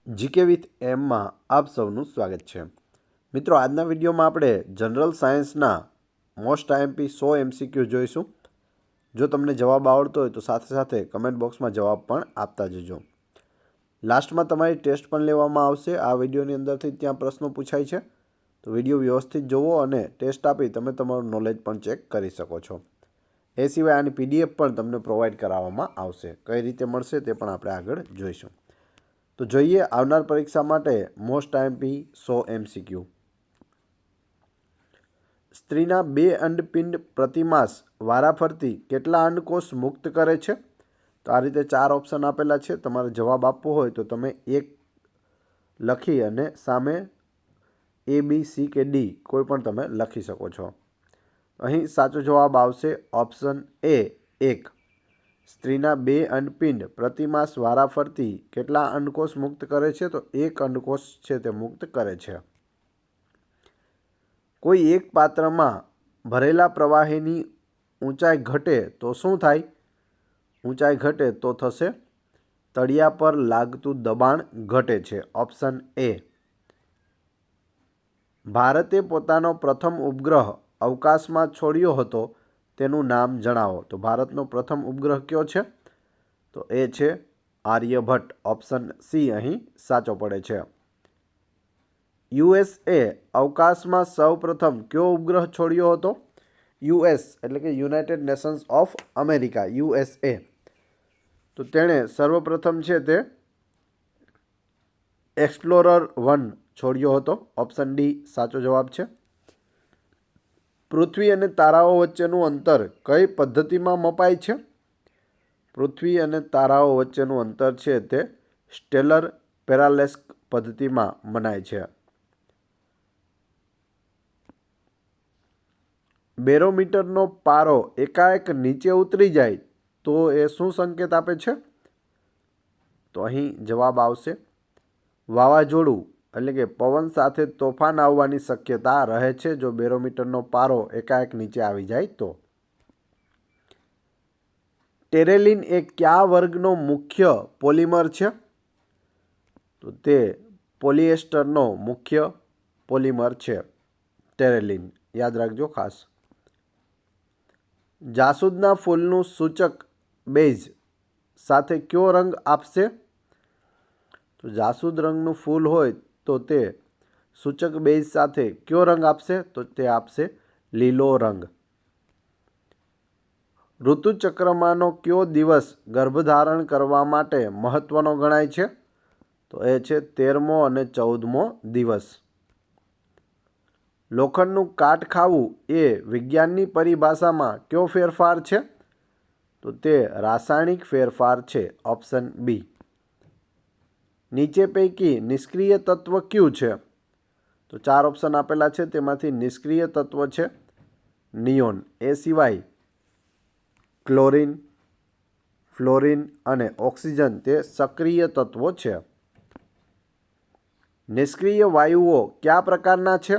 GK with એમમાં આપ સૌનું સ્વાગત છે। મિત્રો, આજના વિડીયોમાં આપણે જનરલ સાયન્સના મોસ્ટ આઈએમપી 100 MCQ જોઈશું। જો તમને જવાબ આવડતો હોય તો સાથે સાથે કમેન્ટ બોક્સમાં જવાબ પણ આપતા જજો। લાસ્ટમાં તમારી ટેસ્ટ પણ લેવામાં આવશે। આ વિડીયોની અંદરથી ત્યાં પ્રશ્નો પૂછાય છે, તો વિડીયો વ્યવસ્થિત જોવો અને ટેસ્ટ આપી તમે તમારું નોલેજ પણ ચેક કરી શકો છો। એ સિવાય આની PDF પણ તમને પ્રોવાઈડ કરાવવામાં આવશે। કઈ રીતે મળશે તે પણ આપણે આગળ જોઈશું। તો જોઈએ આવનાર પરીક્ષા માટે મોસ્ટ આઈએમપી 100 MCQ। સ્ત્રીના 2 અંડપિંડ પ્રતિમાસ વારાફરતી કેટલા અંડકોષ મુક્ત કરે છે? તો આ રીતે 4 ઓપ્શન આપેલા છે। તમારે જવાબ આપવો હોય તો તમે એક લખી અને સામે A, B, C કે D કોઈ પણ તમે લખી શકો છો। અહીં સાચો જવાબ આવશે ઓપ્શન A 1। સ્ત્રીના 2 અંડપિંડ પ્રતિમાસ વારાફરતી કેટલા અંડકોષ મુક્ત કરે છે? તો 1 અંડકોષ છે તે મુક્ત કરે છે। કોઈ એક પાત્રમાં ભરેલા પ્રવાહીની ઊંચાઈ ઘટે તો શું થાય? ઊંચાઈ ઘટે તો થશે તળિયા પર લાગતું દબાણ ઘટે છે। Option A। ભારતે પોતાનો પ્રથમ ઉપગ્રહ અવકાશમાં છોડ્યો હતો, તેનું નામ જણાવો। તો ભારતનો પ્રથમ ઉપગ્રહ કયો છે? તો એ છે આર્યભટ્ટ। ઓપ્શન C અહીં સાચો પડે છે। USA અવકાશમાં સૌપ્રથમ કયો ઉપગ્રહ છોડ્યો હતો? US એટલે કે United Nations of America, USA। તો તેણે સર્વપ્રથમ છે તે એક્સપ્લોરર 1 છોડ્યો હતો। ઓપ્શન D સાચો જવાબ છે। પૃથ્વી અને તારાઓ વચ્ચેનું અંતર કઈ પદ્ધતિમાં મપાય છે? પૃથ્વી અને તારાઓ વચ્ચેનું અંતર છે તે સ્ટેલર પેરાલેક્સ પદ્ધતિમાં મનાય છે। બેરોમીટરનો પારો એકાએક નીચે ઉતરી જાય તો એ શું સંકેત આપે છે? તો અહીં જવાબ આવશે વાવાઝોડું એટલે કે પવન સાથે તોફાન આવવાની શક્યતા રહે છે જો બેરોમીટરનો પારો એકાએક નીચે આવી જાય તો। ટેરેલિન એ કયા વર્ગનો મુખ્ય પોલિમર છે? તો તે પોલિએસ્ટરનો મુખ્ય પોલિમર છે ટેરેલિન, યાદ રાખજો ખાસ। જાસૂદના ફૂલનું સૂચક બેઝ સાથે કયો રંગ આપશે? તો જાસૂદ રંગનું ફૂલ હોય તો તે સૂચક બેઝ સાથે કયો રંગ આપશે? તો તે આપશે લીલો રંગ। ઋતુચક્રમાંનો કયો દિવસ ગર્ભધારણ કરવા માટે મહત્વનો ગણાય છે? તો એ છે 13મો અને 14મો દિવસ। લોખંડનું કાટ ખાવું એ વિજ્ઞાનની પરિભાષામાં કયો ફેરફાર છે? તો તે રાસાયણિક ફેરફાર છે। Option B। નીચે પૈકી નિષ્ક્રિય તત્વ કયું છે? તો 4 ઓપ્શન આપેલા છે, તેમાંથી નિષ્ક્રિય તત્વ છે નિયોન। એ સિવાય ક્લોરીન, ફ્લોરિન અને ઓક્સિજન તે સક્રિય તત્વો છે। નિષ્ક્રિય વાયુઓ કયા પ્રકારના છે?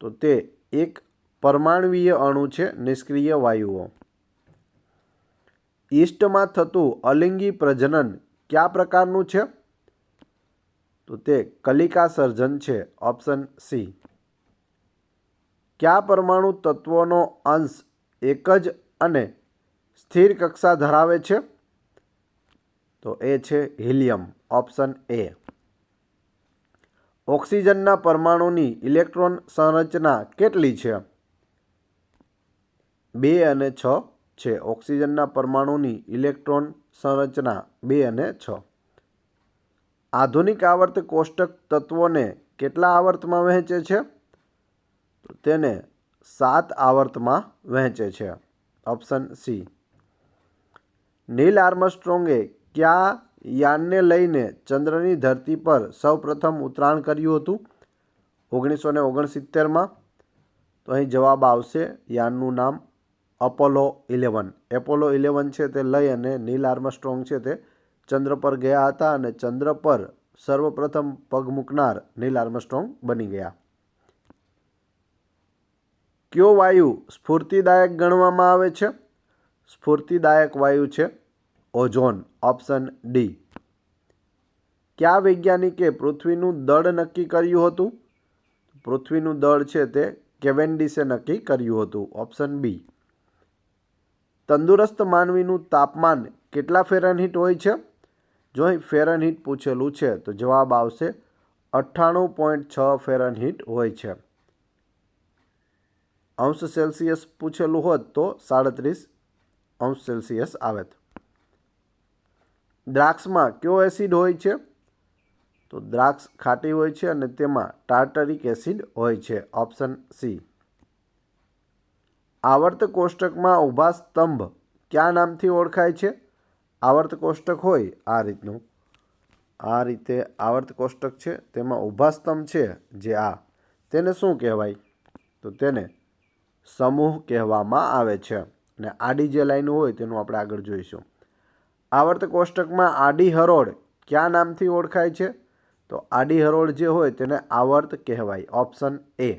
તો તે એક પરમાણ્વીય અણુ છે નિષ્ક્રિય વાયુઓ। ઈસ્ટમાં થતું અલિંગી પ્રજનન કયા પ્રકારનું છે? તો તે કલિકા સર્જન છે। Option C। કયા પરમાણુ તત્વોનો અંશ એક જ અને સ્થિર કક્ષા ધરાવે છે? તો એ છે હિલિયમ। Option A। ઓક્સિજનના પરમાણુની ઇલેક્ટ્રોન સંરચના કેટલી છે? 2 અને 6 છે। ઓક્સિજનના પરમાણુની ઇલેક્ટ્રોન સંરચના 2 અને 6। આધુનિક આવર્ત કોષ્ટક તત્વોને કેટલા આવર્તમાં વહેંચે છે? તો તેને 7 આવર્તમાં વહેંચે છે। Option C। નીલ આર્મસ્ટ્રોંગે કયા યાનને લઈને ચંદ્રની ધરતી પર સૌપ્રથમ ઉતરાણ કર્યું હતું? 1969માં। તો અહીં જવાબ આવશે યાનનું નામ અપોલો 11। એપોલો 11 છે તે લઈ અને નીલ આર્મસ્ટ્રોંગ છે તે ચંદ્ર પર ગયા હતા અને ચંદ્ર પર સર્વપ્રથમ પગ મૂકનાર નીલ આર્મસ્ટ્રોંગ બની ગયા। કયો વાયુ સ્ફૂર્તિદાયક ગણવામાં આવે છે? સ્ફૂર્તિદાયક વાયુ છે ઓઝોન। Option D। કયા વૈજ્ઞાનિકે પૃથ્વીનું દળ નક્કી કર્યું હતું? પૃથ્વીનું દળ છે તે કેવેન્ડિશે નક્કી કર્યું હતું. Option B. તંદુરસ્ત માનવીનું તાપમાન કેટલા ફેરનહીટ હોય છે? જો અહીં ફેરનહીટ પૂછેલું છે તો જવાબ આવશે 98.6 ફેરનહીટ હોય છે. અંશ સેલ્સિયસ પૂછેલું હોત તો 37 અંશ સેલ્સિયસ આવે. દ્રાક્ષમાં કયો એસિડ હોય છે? તો દ્રાક્ષ ખાટી હોય છે અને તેમાં ટાર્ટરિક એસિડ હોય છે. Option C. આવર્ત કોષ્ટકમાં ઊભા સ્તંભ કયા નામથી ઓળખાય છે? આવર્ત કોષ્ટક હોય આ રીતનું, આ રીતે આવર્ત કોષ્ટક છે, તેમાં ઊભા સ્તંભ છે જે તેને શું કહેવાય? તો તેને સમૂહ કહેવામાં આવે છે. અને આડી જે લાઈન હોય તેનું આપણે આગળ જોઈશું. આવર્ત કોષ્ટકમાં આડી હરોળ કયા નામથી ઓળખાય છે? તો આડી હરોળ જે હોય તેને આવર્ત કહેવાય. Option A.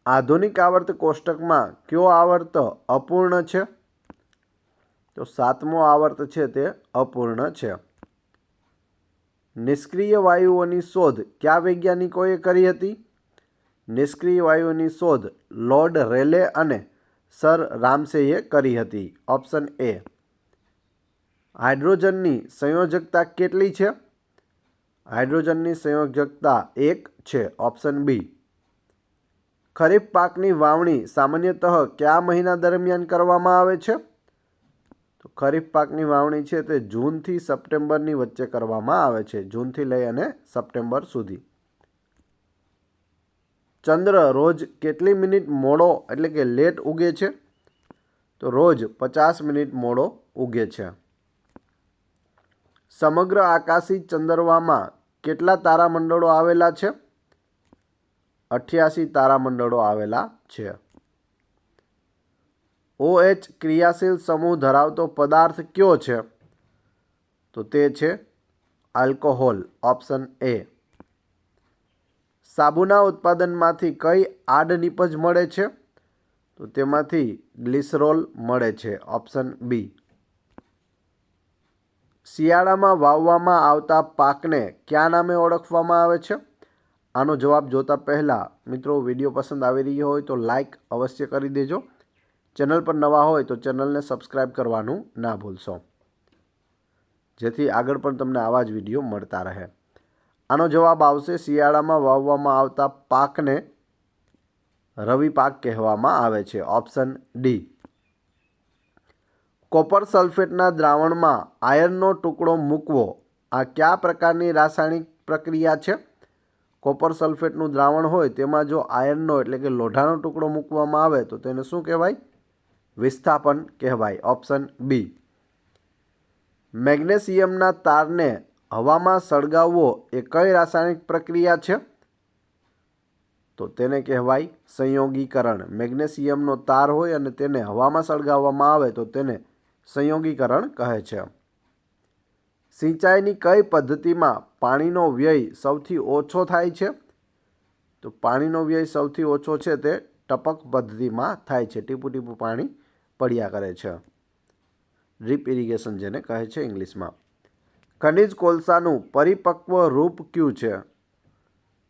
આધુનિક આવર્ત કોષ્ટકમાં કયો આવર્ત અપૂર્ણ છે? તો 7મો આવર્ત છે તે અપૂર્ણ છે. નિષ્ક્રિય વાયુઓની શોધ કયા વૈજ્ઞાનિકોએ કરી હતી? નિષ્ક્રિય વાયુઓની શોધ લોર્ડ રેલે અને સર રામસેએ કરી હતી. Option A. હાઇડ્રોજનની સંયોજકતા કેટલી છે? હાઇડ્રોજનની સંયોજકતા 1 છે. ઓપ્શન બી. ખરીફ પાકની વાવણી સામાન્યતઃ કયા મહિના દરમિયાન કરવામાં આવે છે? તો ખરીફ પાકની વાવણી છે તે જૂનથી સપ્ટેમ્બરની વચ્ચે કરવામાં આવે છે. જૂનથી લઈ અને સપ્ટેમ્બર સુધી. ચંદ્ર રોજ કેટલી મિનિટ મોડો એટલે કે લેટ ઉગે છે? તો રોજ 50 મિનિટ મોડો ઉગે છે. સમગ્ર આકાશી ચંદ્રવામાં કેટલા તારામંડળો આવેલા છે? 88 તારામંડળો આવેલા છે. OH ક્રિયાશીલ સમૂહ ધરાવતો પદાર્થ કયો છે? તો તે છે આલ્કોહોલ. Option A. સાબુના ઉત્પાદનમાંથી કઈ આડ નીપજ મળે છે? તો તેમાંથી ગ્લિસરોલ મળે છે. Option B. શિયાળામાં વાવવામાં આવતા પાકને કયા નામે ઓળખવામાં આવે છે? આનો જવાબ જોતા પહેલાં મિત્રો, વિડીયો પસંદ આવી રહ્યો હોય તો લાઈક અવશ્ય કરી દેજો. ચેનલ પર નવા હોય તો ચેનલને સબસ્ક્રાઈબ કરવાનું ના ભૂલશો, જેથી આગળ પણ તમને આવા જ વિડીયો મળતા રહે. આનો જવાબ આવશે શિયાળામાં વાવવામાં આવતા પાકને રવિ પાક કહેવામાં આવે છે. Option D. કોપર સલ્ફેટના દ્રાવણમાં આયર્નનો ટુકડો મૂકવો આ કયા પ્રકારની રાસાયણિક પ્રક્રિયા છે? કોપર સલ્ફેટનું દ્રાવણ હોય તેમાં જો આયર્નનો એટલે કે લોઢાનો ટુકડો મૂકવામાં આવે તો તેને શું કહેવાય? વિસ્થાપન કહેવાય. Option B. મેગ્નેશિયમના તારને હવામાં સળગાવવો એ કઈ રાસાયણિક પ્રક્રિયા છે? તો તેને કહેવાય સંયોગીકરણ. મેગ્નેશિયમનો તાર હોય અને તેને હવામાં સળગાવવામાં આવે તો તેને સંયોગીકરણ કહે છે. સિંચાઈની કઈ પદ્ધતિમાં પાણીનો વ્યય સૌથી ઓછો થાય છે? તો પાણીનો વ્યય સૌથી ઓછો છે તે ટપક પદ્ધતિમાં થાય છે. ટીપું ટીપું પાણી પડ્યા કરે છે. ડ્રીપ ઇરિગેશન જેને કહે છે ઇંગ્લિશમાં. ખનિજ કોલસાનું પરિપક્વ રૂપ કયું છે?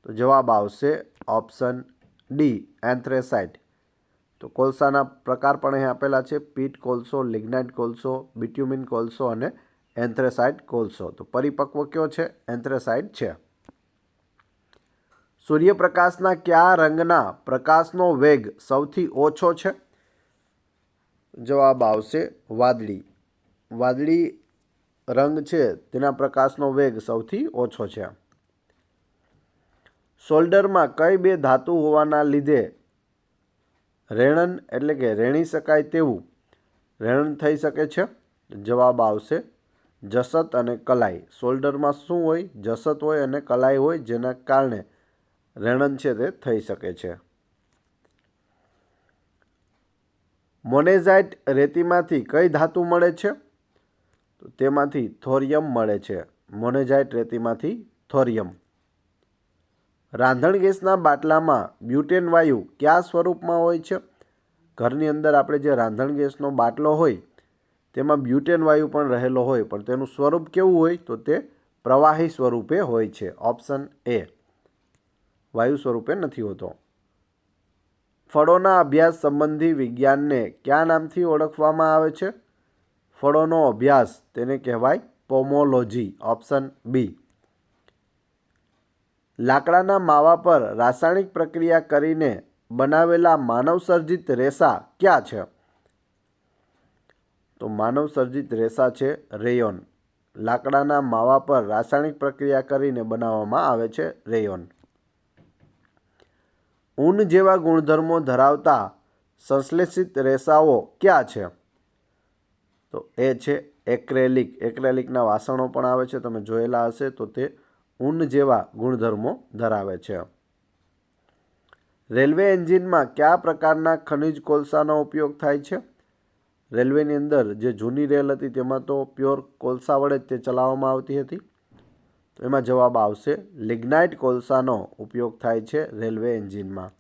તો જવાબ આવશે ઓપ્શન ડી, એન્થ્રેસાઇટ. તો કોલસાના પ્રકાર પણ અહીં આપેલા છે: પીટ કોલસો, લિગ્નાઇટ કોલસો, બિટ્યુમિન કોલસો અને એન્થ્રેસાઇટ કોલસો. તો પરિપક્વ કયો છે? એન્થ્રેસાઇટ છે. સૂર્યપ્રકાશના કયા રંગના પ્રકાશનો વેગ સૌથી ઓછો છે? જવાબ આવશે વાદળી. વાદળી રંગ છે તેના પ્રકાશનો વેગ સૌથી ઓછો છે. શોલ્ડરમાં કઈ બે ધાતુ હોવાના લીધે રેણન એટલે કે રેણી શકાય તેવું રેણન થઈ શકે છે? જવાબ આવશે જસત અને કલાઈ. શોલ્ડરમાં શું હોય? જસત હોય અને કલાઈ હોય, જેના કારણે રેણન છે તે થઈ શકે છે. મોનેઝાઇટ રેતીમાંથી કઈ ધાતુ મળે છે? તો તેમાંથી થોરિયમ મળે છે. મોનેઝાઇટ રેતીમાંથી થોરિયમ. રાંધણ ગેસના બાટલામાં બ્યુટેન વાયુ કયા સ્વરૂપમાં હોય છે? ઘરની અંદર આપણે જે રાંધણ ગેસનો બાટલો હોય તેમાં બ્યુટેન વાયુ પણ રહેલો હોય, પણ તેનું સ્વરૂપ કેવું હોય તો તે પ્રવાહી સ્વરૂપે હોય છે. ઓપ્શન એ, વાયુ સ્વરૂપે નથી હોતો. ફળોના અભ્યાસ સંબંધી વિજ્ઞાનને કયા નામથી ઓળખવામાં આવે છે? ફળોનો અભ્યાસ તેને કહેવાય પોમોલોજી. Option B. લાકડાના માવા પર રાસાયણિક પ્રક્રિયા કરીને બનાવેલા માનવસર્જિત રેસા ક્યાં છે? તો માનવસર્જિત રેસા છે રેયોન. લાકડાના માવા પર રાસાયણિક પ્રક્રિયા કરીને બનાવવામાં આવે છે રેયોન. ઊન જેવા ગુણધર્મો ધરાવતા સંશ્લેષિત રેસાઓ ક્યાં છે? તો એ છે એક્રેલિક. એક્રેલિકના વાસણો પણ આવે છે, તમે જોયેલા હશે. તો તે ઊન જેવા ગુણધર્મો ધરાવે છે. રેલવે એન્જિનમાં કયા પ્રકારના ખનિજ કોલસાનો ઉપયોગ થાય છે? રેલવેની અંદર જે જૂની રેલ હતી તેમાં તો પ્યોર કોલસા વડે જ તે ચલાવવામાં આવતી હતી. તો એમાં જવાબ આવશે લિગ્નાઇટ કોલસાનો ઉપયોગ થાય છે રેલવે એન્જિનમાં.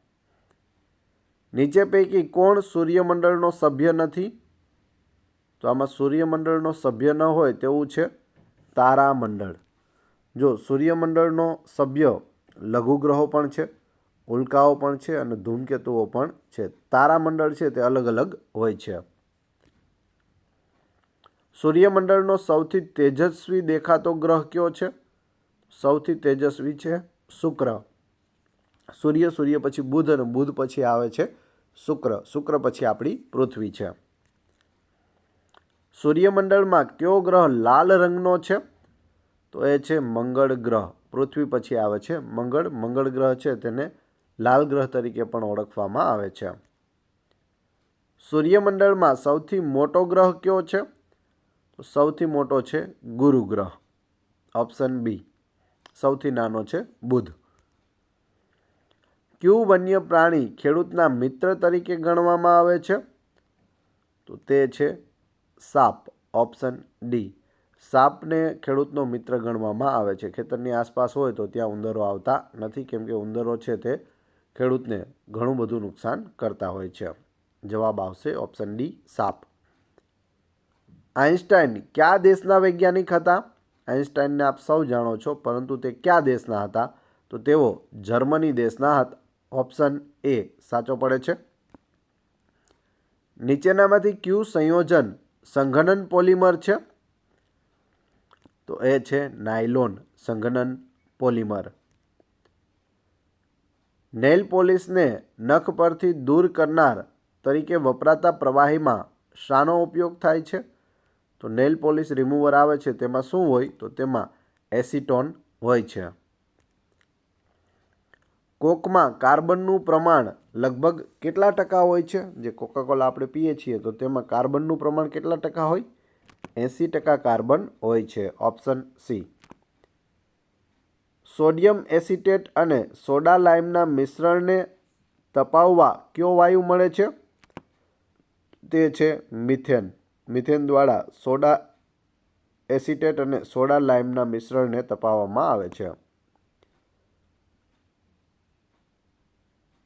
નીચે પૈકી કોણ સૂર્યમંડળનો સભ્ય નથી? તો આમાં સૂર્યમંડળનો સભ્ય ન હોય તેવું છે તારામંડળ. જો સૂર્યમંડળનો સભ્ય લઘુગ્રહો પણ છે, ઉલ્કાઓ પણ છે અને ધૂમકેતુઓ પણ છે. તારામંડળ છે તે અલગ અલગ હોય છે. સૂર્યમંડળનો સૌથી તેજસ્વી દેખાતો ગ્રહ કયો છે? સૌથી તેજસ્વી છે શુક્ર. સૂર્ય પછી બુધ અને બુધ પછી આવે છે શુક્ર. શુક્ર પછી આપણી પૃથ્વી છે. સૂર્યમંડળમાં કયો ગ્રહ લાલ રંગનો છે? તો એ છે મંગળ ગ્રહ. પૃથ્વી પછી આવે છે મંગળ. મંગળ ગ્રહ છે તેને લાલ ગ્રહ તરીકે પણ ઓળખવામાં આવે છે. સૂર્યમંડળમાં સૌથી મોટો ગ્રહ કયો છે? તો સૌથી મોટો છે ગુરુ ગ્રહ. Option B. સૌથી નાનો છે બુધ. કયું વન્ય પ્રાણી ખેડૂતના મિત્ર તરીકે ગણવામાં આવે છે? તો તે છે સાપ. Option D. સાપને ખેડૂતનો મિત્ર ગણવામાં આવે છે. ખેતરની આસપાસ હોય તો ત્યાં ઉંદરો આવતા નથી, કેમ કે ઉંદરો છે તે ખેડૂતને ઘણું બધું નુકસાન કરતા હોય છે. જવાબ આવશે ઓપ્શન ડી સાપ. આઇન્સ્ટાઈન કયા દેશના વૈજ્ઞાનિક હતા? આઇન્સ્ટાઈનને આપ સૌ જાણો છો, પરંતુ તે કયા દેશના હતા? તો તેઓ જર્મની દેશના હતા. ઓપ્શન એ સાચો પડે છે. નીચેનામાંથી કયું સંયોજન સંઘનન પોલિમર છે? તો એ છે નાયલોન સંઘનન પોલિમર. નેઇલ પોલિશને નખ પરથી દૂર કરનાર તરીકે વપરાતા પ્રવાહીમાં શાનો ઉપયોગ થાય છે? તો નેઇલ પોલિશ રિમૂવર આવે છે તેમાં શું હોય? તો તેમાં એસિટોન હોય છે. કોકમાં કાર્બનનું પ્રમાણ લગભગ કેટલા ટકા હોય છે? જે કોકાકોલા આપણે પીએ છીએ તો તેમાં કાર્બનનું પ્રમાણ કેટલા ટકા હોય? 80% કાર્બન હોય છે. Option C. સોડિયમ એસિટેટ અને સોડા લાઇમના મિશ્રણને તપાવવા કયો વાયુ મળે છે? તે છે મિથેન. મિથેન દ્વારા સોડા એસિટેટ અને સોડા લાઇમના મિશ્રણને તપાવવામાં આવે છે.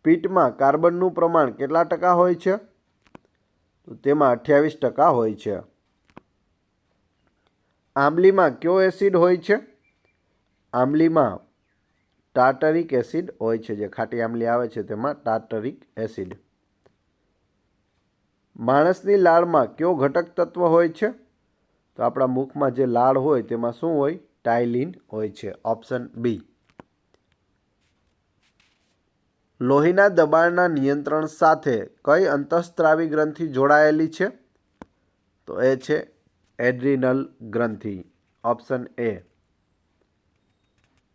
પીટમાં કાર્બનનું પ્રમાણ કેટલા ટકા હોય છે? તો તેમાં 28% હોય છે. આંબલીમાં કયો એસિડ હોય છે? આંબલીમાં ટાર્ટરિક એસિડ હોય છે. જે ખાટી આંબલી આવે છે તેમાં ટાર્ટરિક એસિડ. માણસની લાળમાં કયો ઘટક તત્વ હોય છે? તો આપણા મુખમાં જે લાળ હોય તેમાં શું હોય? ટાઇલિન હોય છે. Option B. લોહીના દબાણના નિયંત્રણ સાથે કઈ અંતઃસ્ત્રાવી ગ્રંથિ જોડાયેલી છે? તો એ છે એડ્રિનલ ગ્રંથિ. Option A.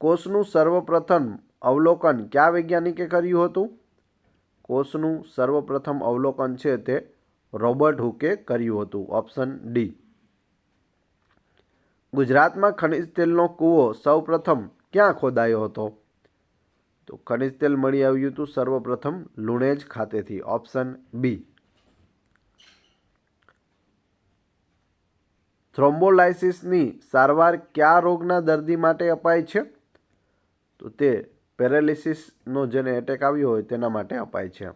કોષનું સર્વપ્રથમ અવલોકન કયા વૈજ્ઞાનિકે કર્યું હતું? કોષનું સર્વપ્રથમ અવલોકન છે તે રોબર્ટ હુકે કર્યું હતું. Option D. ગુજરાતમાં ખનિજ તેલનો કૂવો સૌપ્રથમ ક્યાં ખોદાયો હતો? તો ખનિજ તેલ મળી આવ્યું હતું સર્વપ્રથમ લુણેજ ખાતેથી. Option B. થ્રોમ્બોલાઇસિસની સારવાર કયા રોગના દર્દી માટે અપાય છે? તો તે પેરાલિસિસનો જેને એટેક આવ્યો હોય તેના માટે અપાય છે.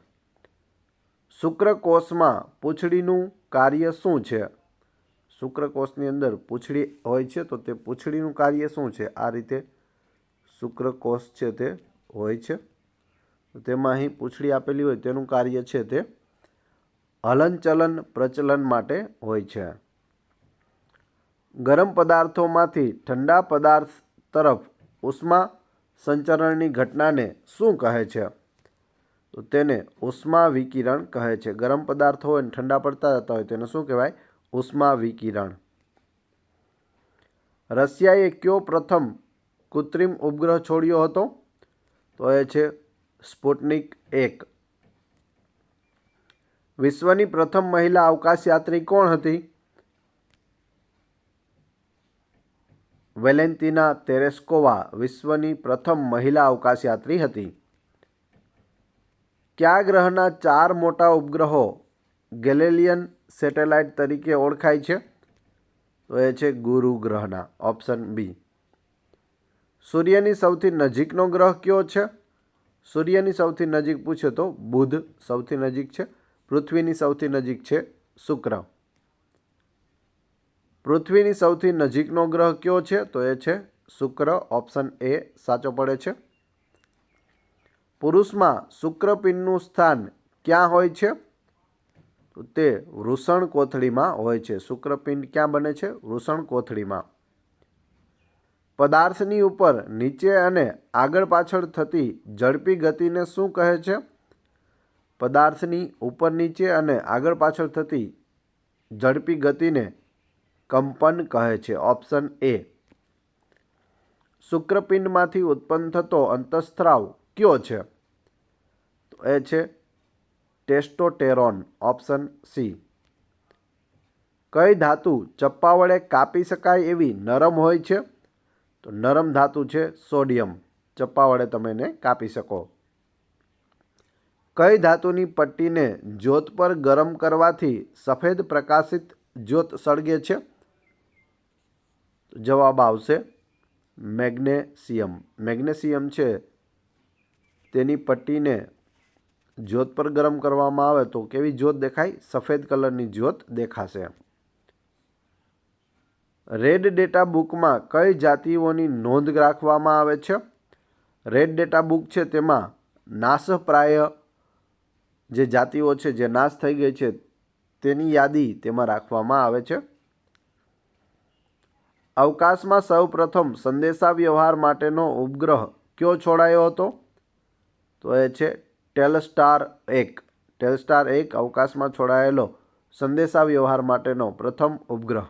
શુક્રકોષમાં પૂંછડીનું કાર્ય શું છે? શુક્રકોષની અંદર પૂંછડી હોય છે તો તે પૂંછડીનું કાર્ય શું છે? આ રીતે શુક્રકોષ છે તે હોય છે. તેમાં અહીં પૂંછડી આપેલી હોય તેનું કાર્ય છે તે હલનચલન પ્રચલન માટે હોય છે. ગરમ પદાર્થોમાંથી ઠંડા પદાર્થ તરફ ઉષ્મા સંચરણની ઘટનાને શું કહે છે? તો તેને ઉષ્મા વિકિરણ કહે છે. ગરમ પદાર્થો હોય અને ઠંડા પડતા જતા હોય તેને શું કહેવાય? ઉષ્મા વિકિરણ. રશિયાએ કયો પ્રથમ કૃત્રિમ ઉપગ્રહ છોડ્યો હતો? તો એ છે સ્પુટનિક 1. વિશ્વની પ્રથમ મહિલા અવકાશયાત્રી કોણ હતી? વેલેન્ટિના તેરેસ્કોવા વિશ્વની પ્રથમ મહિલા અવકાશયાત્રી હતી. કયા ગ્રહના 4 મોટા ઉપગ્રહો ગેલિલિયન સેટેલાઇટ તરીકે ઓળખાય છે? તો એ છે ગુરુ ગ્રહના. Option B. સૂર્યની સૌથી નજીકનો ગ્રહ કયો છે? સૂર્યની સૌથી નજીક પૂછે તો બુધ સૌથી નજીક છે. પૃથ્વીની સૌથી નજીક છે શુક્ર. પૃથ્વીની સૌથી નજીકનો ગ્રહ કયો છે? તો એ છે શુક્ર. ઓપ્શન એ સાચો પડે છે. પુરુષમાં શુક્રપિંડનું સ્થાન ક્યાં હોય છે? તો તે વૃષણ કોથળીમાં હોય છે. શુક્રપિંડ ક્યાં બને છે? વૃષણ કોથળીમાં. પદાર્થની ઉપર નીચે અને આગળ પાછળ થતી ઝડપી ગતિને શું કહે છે? પદાર્થની ઉપર નીચે અને આગળ પાછળ થતી ઝડપી ગતિને કંપન કહે છે. Option A. શુક્રપિંડમાંથી ઉત્પન્ન થતો અંતઃસ્ત્રાવ કયો છે? તો એ છે ટેસ્ટોસ્ટેરોન. Option C. કઈ ધાતુ ચપ્પા વડે કાપી શકાય એવી નરમ હોય છે? તો નરમ ધાતુ છે સોડિયમ. ચપ્પા વડે તમે એને કાપી શકો. કઈ ધાતુની પટ્ટીને જ્યોત પર ગરમ કરવાથી સફેદ પ્રકાશિત જ્યોત સળગે છે? જવાબ આવશે મેગ્નેશિયમ. મેગ્નેશિયમ છે તેની પટ્ટીને જ્યોત પર ગરમ કરવામાં આવે તો કેવી જ્યોત દેખાય? સફેદ કલરની જ્યોત દેખાશે. રેડ ડેટા બુકમાં કઈ જાતિઓની નોંધ રાખવામાં આવે છે? રેડ ડેટા બુક છે તેમાં નાશપ્રાય જે જાતિઓ છે જે નાશ થઈ ગઈ છે તેની યાદી તેમાં રાખવામાં આવે છે. અવકાશમાં સૌપ્રથમ સંદેશાવ્યવહાર માટેનો ઉપગ્રહ કયો છોડાયો હતો? તો એ છે ટેલસ્ટાર 1. ટેલસ્ટાર 1 અવકાશમાં છોડાયેલો સંદેશાવ્યવહાર માટેનો પ્રથમ ઉપગ્રહ.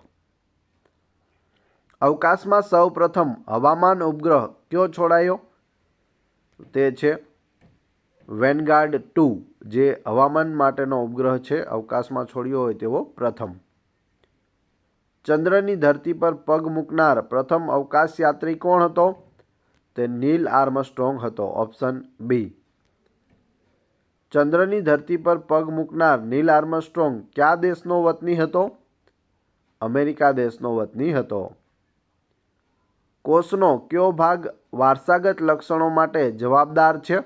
અવકાશમાં સૌપ્રથમ હવામાન ઉપગ્રહ કયો છોડાયો? તે છે વેનગાર્ડ 2 જે હવામાન માટેનો ઉપગ્રહ છે અવકાશમાં છોડ્યો હોય તેવો પ્રથમ. ચંદ્રની ધરતી પર પગ મૂકનાર પ્રથમ અવકાશયાત્રી કોણ હતો? તે નીલ આર્મસ્ટ્રોંગ હતો. Option B. ચંદ્રની ધરતી પર પગ મૂકનાર નીલ આર્મસ્ટ્રોંગ કયા દેશનો વતની હતો? અમેરિકા દેશનો વતની હતો. કોષનો કયો ભાગ વારસાગત લક્ષણો માટે જવાબદાર છે?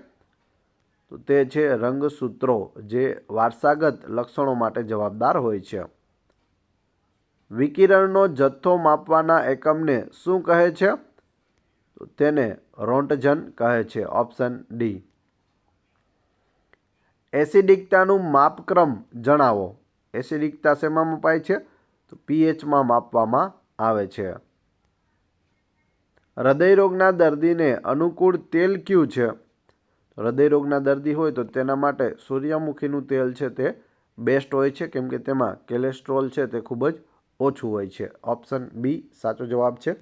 તો તે છે રંગસૂત્રો જે વારસાગત લક્ષણો માટે જવાબદાર હોય છે. વિકિરણનો જથ્થો માપવાના એકમને શું કહે છે? તો તેને રોન્ટજન કહે છે. Option D. એસિડિકતાનું માપક્રમ જણાવો. એસિડિકતા શેમાં મપાય છે? તો પીએચમાં માપવામાં આવે છે. હૃદયરોગના દર્દીને અનુકૂળ તેલ કયું છે? હૃદયરોગના દર્દી હોય તો તેના માટે સૂર્યમુખીનું તેલ છે તે બેસ્ટ હોય છે કેમ કે તેમાં કોલેસ્ટ્રોલ છે તે ખૂબ જ ઓછું હોય છે. ઓપ્શન બી સાચો જવાબ છે.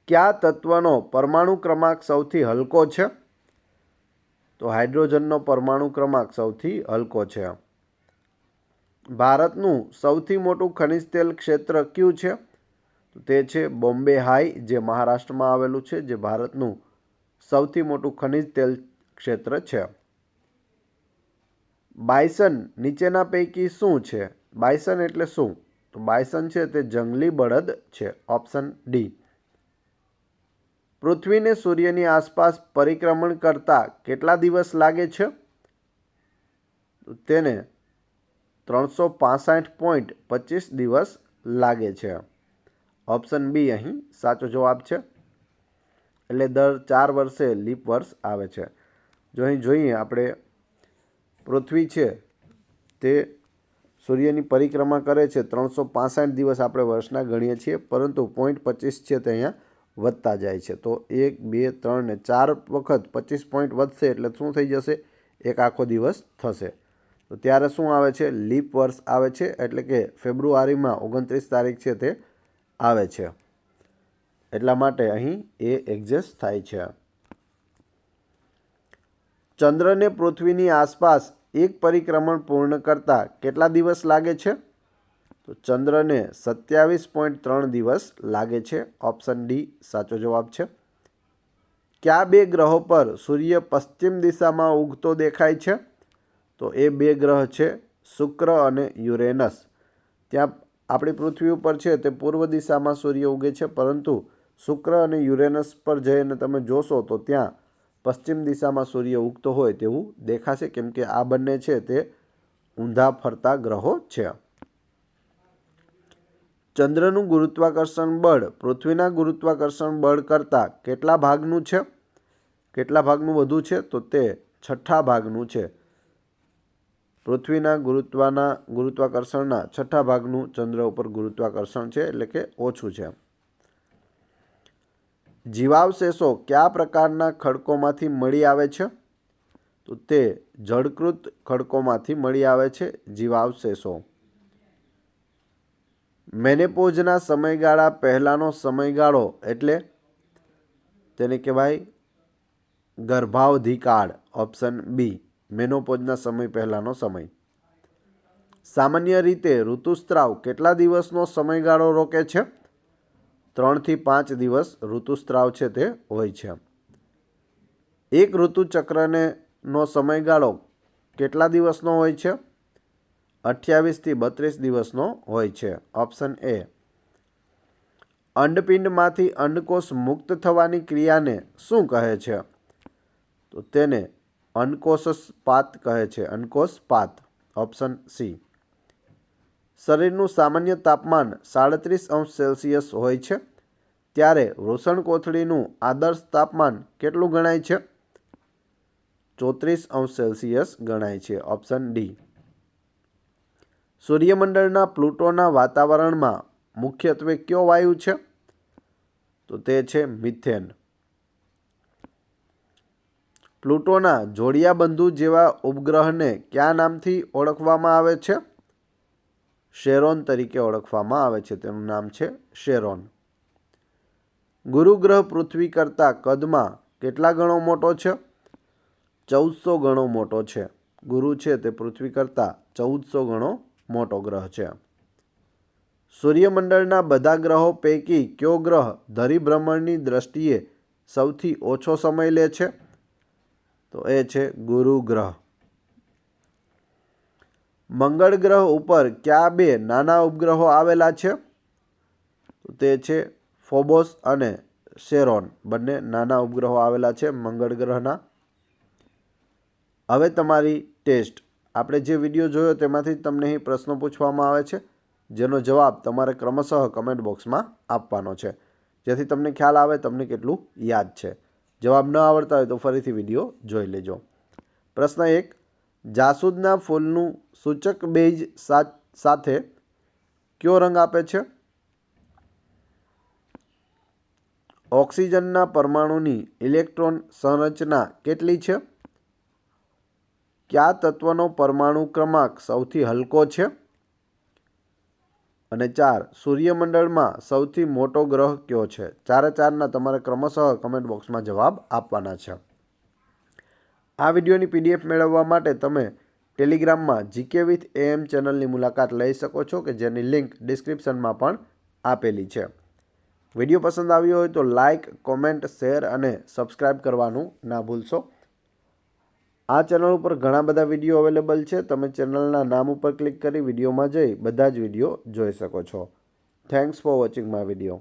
કયા તત્વનો પરમાણુ ક્રમાંક સૌથી હલકો છે? તો હાઇડ્રોજનનો પરમાણુ ક્રમાંક સૌથી હલકો છે. ભારતનું સૌથી મોટું ખનિજ તેલ ક્ષેત્ર કયું છે? તે છે બોમ્બે હાઈ જે મહારાષ્ટ્રમાં આવેલું છે જે ભારતનું સૌથી મોટું ખનિજ તેલ ક્ષેત્ર છે. બાયસન નીચેના પૈકી શું છે? બાયસન એટલે શું? તો બાયસન છે તે જંગલી બળદ છે. Option D. પૃથ્વીને સૂર્યની આસપાસ પરિક્રમણ કરતા કેટલા દિવસ લાગે છે? તેને 365.25 દિવસ લાગે છે. ઓપ્શન બી અહીં સાચો જવાબ છે. એટલે દર 4 વર્ષે લીપ વર્ષ આવે છે. જો અહીં જોઈએ આપણે પૃથ્વી છે તે સૂર્યની પરિક્રમા કરે છે 365 દિવસ આપણે વર્ષના ગણીએ છીએ, પરંતુ 0.25 છે તે અહીંયા વધતા જાય છે. તો 1, 2, 3 ને 4 વખત 25 પોઈન્ટ વધશે એટલે શું થઈ જશે? એક આખો દિવસ થશે. તો ત્યારે શું આવે છે? લીપ વર્ષ આવે છે. એટલે કે ફેબ્રુઆરીમાં 29 તારીખ છે તે આવે છે. એટલા માટે અહીં એ એડજસ્ટ થાય છે. ચંદ્રને પૃથ્વીની આસપાસ એક પરિક્રમણ પૂર્ણ કરતા કેટલા દિવસ લાગે છે? તો ચંદ્રને 27.3 દિવસ લાગે છે. ઓપ્શન ડી સાચો જવાબ છે. કયા બે ગ્રહો પર સૂર્ય પશ્ચિમ દિશામાં ઉગતો દેખાય છે? તો એ બે ગ્રહ છે શુક્ર અને યુરેનસ. ત્યાં આપણી પૃથ્વી ઉપર છે તે પૂર્વ દિશામાં સૂર્ય ઉગે છે, પરંતુ શુક્ર અને યુરેનસ પર જઈને તમે જોશો તો ત્યાં પશ્ચિમ દિશામાં સૂર્ય ઉગતો હોય તેવું દેખાશે, કેમ કે આ બંને છે તે ઊંધા ફરતા ગ્રહો છે. ચંદ્રનું ગુરુત્વાકર્ષણ બળ પૃથ્વીના ગુરુત્વાકર્ષણ બળ કરતાં કેટલા ભાગનું છે? કેટલા ભાગનું વધુ છે? તો તે 6થા ભાગનું છે. પૃથ્વીના ગુરુત્વાકર્ષણના 6થા ભાગનું ચંદ્ર ઉપર ગુરુત્વાકર્ષણ છે, એટલે કે ઓછું છે. જીવાવશેષો કયા પ્રકારના ખડકોમાંથી મળી આવે છે? તો તે જળકૃત ખડકોમાંથી મળી આવે છે જીવાવશેષો. મેનેપોઝના સમયગાળા પહેલાંનો સમયગાળો એટલે તેને કહેવાય ગર્ભાવધિકાળ. ઓપ્શન બી મેનોપોઝના સમય પહેલાંનો સમય. સામાન્ય રીતે ઋતુસ્રાવ કેટલા દિવસનો સમયગાળો રોકે છે? 3 થી 5 દિવસ ઋતુસ્રાવ છે તે હોય છે. એક ઋતુચક્રનો સમયગાળો કેટલા દિવસનો હોય છે? 28 થી 32 દિવસનો હોય છે. Option A. અંડપિંડમાંથી અંડકોષ મુક્ત થવાની ક્રિયાને શું કહે છે? તો તેને અંડકોષપાત કહે છે. અંડકોષપાત. Option C. શરીરનું સામાન્ય તાપમાન 37°C હોય છે, ત્યારે વૃષણકોથળીનું આદર્શ તાપમાન કેટલું ગણાય છે? 34°C ગણાય છે. Option D. સૂર્યમંડળના પ્લુટોના વાતાવરણમાં મુખ્યત્વે કયો વાયુ છે? તો તે છે મિથેન. પ્લુટોના જોડિયાબંધુ જેવા ઉપગ્રહને કયા નામથી ઓળખવામાં આવે છે? શેરોન તરીકે ઓળખવામાં આવે છે. તેનું નામ છે શેરોન. ગુરુ ગ્રહ પૃથ્વી કરતાં કદમાં કેટલા ગણો મોટો છે? 1400 ગણો મોટો છે. ગુરુ છે તે પૃથ્વી કરતાં 1400 ગણો મોટો ગ્રહ છે. સૂર્યમંડળના બધા ગ્રહો પૈકી કયો ગ્રહ ધરીભ્રમણની દ્રષ્ટિએ સૌથી ઓછો સમય લે છે? તો એ છે ગુરુ ગ્રહ. મંગળ ગ્રહ ઉપર કયા બે નાના ઉપગ્રહો આવેલા છે? તો તે છે ફોબોસ અને શેરોન. બંને નાના ઉપગ્રહો આવેલા છે મંગળ ગ્રહના. હવે તમારી ટેસ્ટ. આપણે જે વિડીયો જોયો તેમાંથી તમને અહીં પ્રશ્નો પૂછવામાં આવે છે, જેનો જવાબ તમારે ક્રમશઃ કમેન્ટ બોક્સમાં આપવાનો છે, જેથી તમને ખ્યાલ આવે તમને કેટલું યાદ છે. જવાબ ન આવડતા હોય તો ફરીથી વિડીયો જોઈ લેજો. પ્રશ્ન 1. જાસૂદના ફૂલનું સૂચક બેઝ સાથે કયો રંગ આપે છે? ઓક્સિજનના પરમાણુની ઇલેક્ટ્રોન સંરચના કેટલી છે? કયા તત્વનો પરમાણુ ક્રમાંક સૌથી હલકો છે? અને 4. સૂર્યમંડળમાં સૌથી મોટો ગ્રહ કયો છે? 4-4ના તમારે ક્રમશઃ કમેન્ટ બોક્સમાં જવાબ આપવાના છે. આ વિડીયોની PDF મેળવવા માટે તમે ટેલિગ્રામમાં GK with AM ચેનલની મુલાકાત લઈ શકો છો, કે જેની લિંક ડિસ્ક્રિપ્શનમાં પણ આપેલી છે. વિડીયો પસંદ આવ્યો હોય તો લાઇક, કોમેન્ટ, શેર અને સબસ્ક્રાઈબ કરવાનું ના ભૂલશો. આ ચેનલ ઉપર ઘણા બધા વિડીયો અવેલેબલ છે. તમે ચેનલના નામ ઉપર ક્લિક કરી વિડીયોમાં જઈ બધા જ વિડીયો જોઈ શકો છો. Thanks for watching my video.